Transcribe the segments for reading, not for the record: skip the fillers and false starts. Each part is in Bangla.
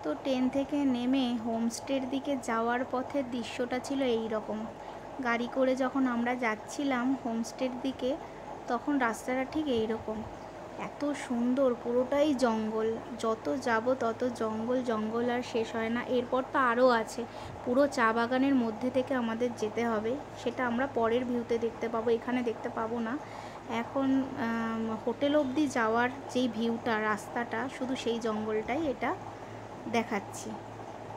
তো ট্রেন থেকে নেমে হোমস্টের দিকে যাওয়ার পথের দৃশ্যটা ছিল এই রকম। গাড়ি করে যখন আমরা যাচ্ছিলাম হোমস্টের দিকে, তখন রাস্তাটা ঠিক এই রকম। এত সুন্দর, পুরোটাই জঙ্গল। যত যাব তত জঙ্গল জঙ্গল, আর শেষ হয় না। এরপর তো আরও আছে, পুরো চা বাগানের মধ্যে থেকে আমাদের যেতে হবে। সেটা আমরা পরের ভিউতে দেখতে পাবো, এখানে দেখতে পাবো না। এখন হোটেল অবধি যাওয়ার যেই ভিউটা, রাস্তাটা, শুধু সেই জঙ্গলটাই এটা দেখাচ্ছি।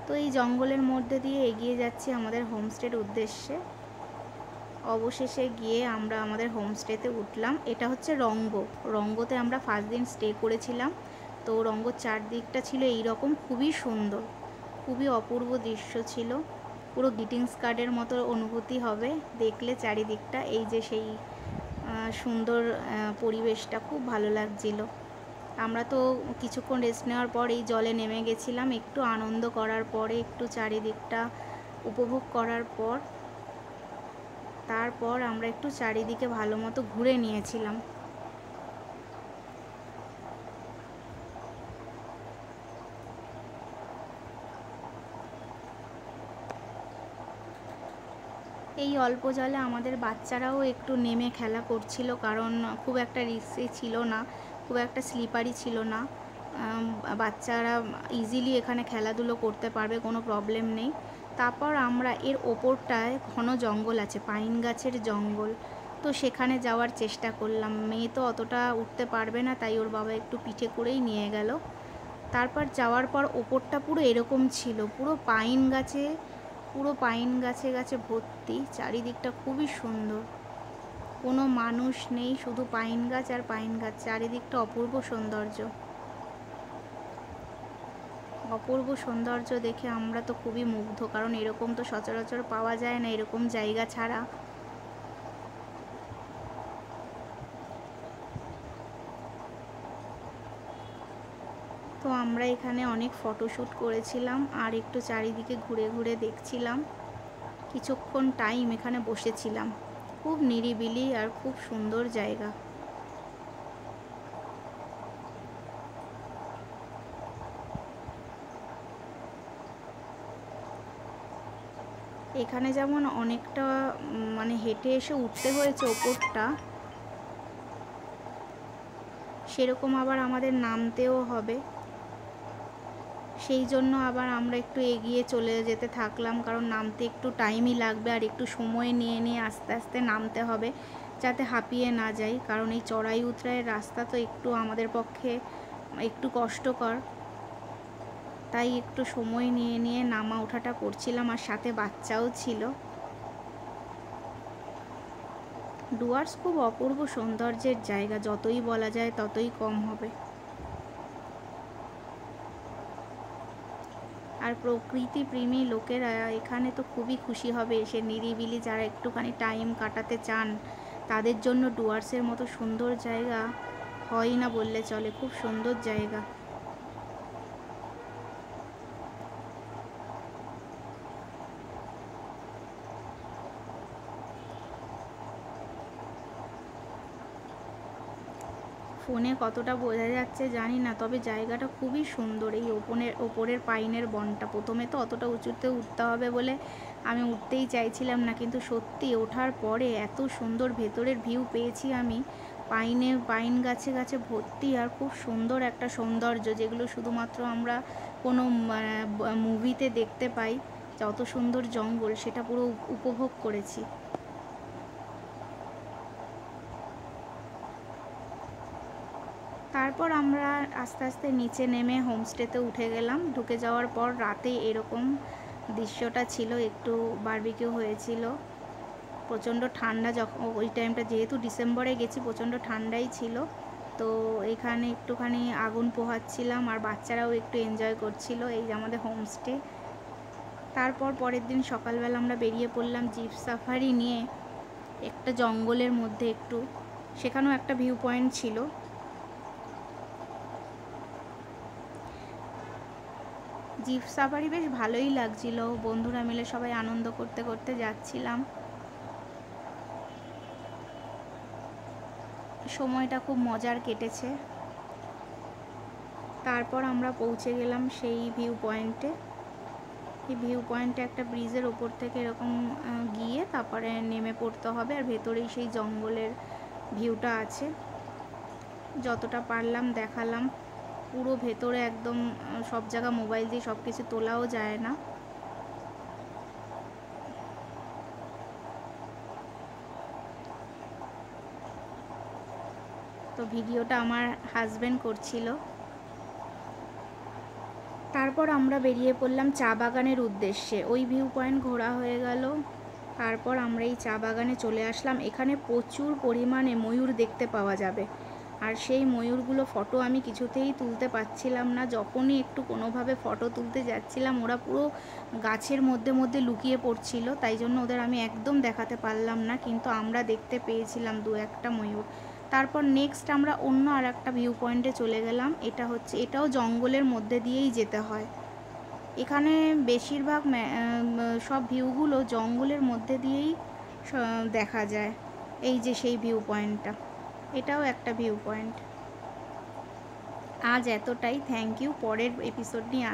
তো এই জঙ্গলের মধ্যে দিয়ে এগিয়ে যাচ্ছি আমাদের হোমস্টের উদ্দেশ্যে। অবশেষে গিয়ে আমরা আমাদের হোমস্টেতে উঠলাম। এটা হচ্ছে রঙ্গ। রঙ্গতে আমরা ফার্স্ট দিন স্টে করেছিলাম। তো রঙ্গর চারদিকটা ছিল এইরকম, খুবই সুন্দর, খুবই অপূর্ব দৃশ্য ছিল। পুরো গ্রিটিংস কার্ডের মতো অনুভূতি হবে দেখলে চারিদিকটা। এই যে সেই সুন্দর পরিবেশটা খুব ভালো লাগছিল। আমরা তো কিছুক্ষণ রেস্ট নেওয়ার পর এই জলে নেমে গেছিলাম, একটু আনন্দ করার পরে, একটু চারিদিকটা উপভোগ করার পর, তারপর আমরা একটু চারিদিকে ভালো মতো ঘুরে নিয়েছিলাম। এই অল্প জলে আমাদের বাচ্চারাও একটু নেমে খেলা করছিল, কারণ খুব একটা রিস্কি ছিল না, খুব একটা স্লিপারি ছিল না। বাচ্চারা ইজিলি এখানে খেলাধুলো করতে পারবে, কোনো প্রবলেম নেই। তারপর আমরা এর ওপরটায় ঘন জঙ্গল আছে, পাইন গাছের জঙ্গল। তো সেখানে যাওয়ার চেষ্টা করলাম। মেয়ে তো অতটা উঠতে পারবে না, তাই ওর বাবা একটু পিঠে করেই নিয়ে গেল। তারপর যাওয়ার পর ওপরটা পুরো এরকম ছিল, পুরো পাইন গাছে, পুরো পাইন গাছে গাছে ভর্তি। চারিদিকটা খুবই সুন্দর, কোনো মানুষ নেই, শুধু পাইন গাছ আর পাইন গাছ। চারিদিকটা অপূর্ব সৌন্দর্য। অপূর্ব সৌন্দর্য দেখে আমরা তো খুবই মুগ্ধ, কারণ এরকম তো সচরাচর পাওয়া যায় না, এরকম জায়গা ছাড়া। তো আমরা এখানে অনেক ফটোশ্যুট করেছিলাম, আর একটু চারিদিকে ঘুরে ঘুরে দেখছিলাম। কিছুক্ষণ টাইম এখানে বসেছিলাম। খুব নিরিবিলি আর খুব সুন্দর জায়গা। এখানে যেমন অনেকটা মানে হেঁটে এসে উঠতে হয়েছে ওপরটা, সেরকম আবার আমাদের নামতেও হবে। সেই জন্য আবার আমরা একটু এগিয়ে চলে যেতে থাকলাম, কারণ নামতে একটু টাইমই লাগবে, আর একটু সময় নিয়ে নিয়ে আস্তে আস্তে নামতে হবে, যাতে হাঁপিয়ে না যাই। কারণ এই চড়াই উতরাইয়ের রাস্তা তো একটু আমাদের পক্ষে একটু কষ্টকর, তাই একটু সময় নিয়ে নিয়ে নামা ওঠাটা করছিলাম, আর সাথে বাচ্চাও ছিল। ডুয়ার্স খুব অপূর্ব সৌন্দর্যের জায়গা, যতই বলা যায় ততই কম হবে। আর প্রকৃতি প্রেমী লোকেরা এখানে তো খুবই খুশি হবে এসে, নিরিবিলি যারা একটুখানি টাইম কাটাতে চান তাদের জন্য ডুয়ার্সের মতো সুন্দর জায়গা হয় না বললে চলে। খুব সুন্দর জায়গা। ফোনে কতটা বোঝা যাচ্ছে জানি না, তবে জায়গাটা খুবই সুন্দর। এই ওপরের পাইনের বনটা, প্রথমে তো অতটা উঁচুতে উঠতে হবে বলে আমি উঠতেই চাইছিলাম না, কিন্তু সত্যি ওঠার পরে এত সুন্দর ভেতরের ভিউ পেয়েছি আমি। পাইন গাছে গাছে ভর্তি, আর খুব সুন্দর একটা সৌন্দর্য, যেগুলো শুধুমাত্র আমরা কোনো মুভিতে দেখতে পাই। যত সুন্দর জঙ্গল, সেটা পুরো উপভোগ করেছি। তারপর আমরা আস্তে আস্তে নিচে নেমে হোমস্টেতে উঠে গেলাম। ঢুকে যাওয়ার পর রাতে এরকম দৃশ্যটা ছিল, একটু বারবিকিউ হয়েছিল। প্রচণ্ড ঠান্ডা, যখন ওই টাইমটা যেহেতু ডিসেম্বরে গেছি, প্রচণ্ড ঠান্ডাই ছিল। তো এখানে একটুখানি আগুন পোহাচ্ছিলাম, আর বাচ্চারাও একটু এনজয় করছিল। এই যে আমাদের হোমস্টে। তারপর পরের দিন সকালবেলা আমরা বেরিয়ে পড়লাম জিপ সাফারি নিয়ে একটা জঙ্গলের মধ্যে একটু। সেখানেও একটা ভিউ পয়েন্ট ছিল। জিপ সাফারি বেশ ভালোই লাগছিল, বন্ধুরা মিলে সবাই আনন্দ করতে করতে যাচ্ছিলাম। সময়টা খুব মজার কেটেছে। তারপর আমরা পৌঁছে গেলাম সেই ভিউ পয়েন্টে। এই ভিউ পয়েন্টে একটা ব্রিজের ওপর থেকে এরকম গিয়ে তারপরে নেমে পড়তে হবে, আর ভেতরেই সেই জঙ্গলের ভিউটা আছে। যতটা পারলাম দেখালাম। পুরো ভেতরে একদম সব জায়গা মোবাইল দিয়ে সব কিছু তোলাও যায় না। তো ভিডিওটা আমার হাজব্যান্ড করছিল। তারপর আমরা বেরিয়ে পড়লাম চা বাগানের উদ্দেশ্যে। ওই ভিউ পয়েন্ট ঘোরা হয়ে গেল। তারপর আমরা এই চা বাগানে চলে আসলাম। এখানে প্রচুর পরিমাণে ময়ূর দেখতে পাওয়া যাবে, আর সেই ময়ূরগুলো ফটো আমি কিছুতেই তুলতে পারছিলাম না। যখনই একটু কোনোভাবে ফটো তুলতে যাচ্ছিলাম ওরা পুরো গাছের মধ্যে মধ্যে লুকিয়ে পড়ছিল, তাই জন্য ওদের আমি একদম দেখাতে পারলাম না, কিন্তু আমরা দেখতে পেয়েছিলাম দু একটা ময়ূর। তারপর নেক্সট আমরা অন্য আর একটা ভিউ পয়েন্টে চলে গেলাম। এটাও জঙ্গলের মধ্যে দিয়েই যেতে হয়। এখানে বেশিরভাগ সব ভিউগুলো জঙ্গলের মধ্যে দিয়েই দেখা যায়। এই যে সেই ভিউ পয়েন্টটা, এটাও একটা ভিউ পয়েন্ট। আজ এতটাই, থ্যাংক ইউ। পরের এপিসোড নিয়ে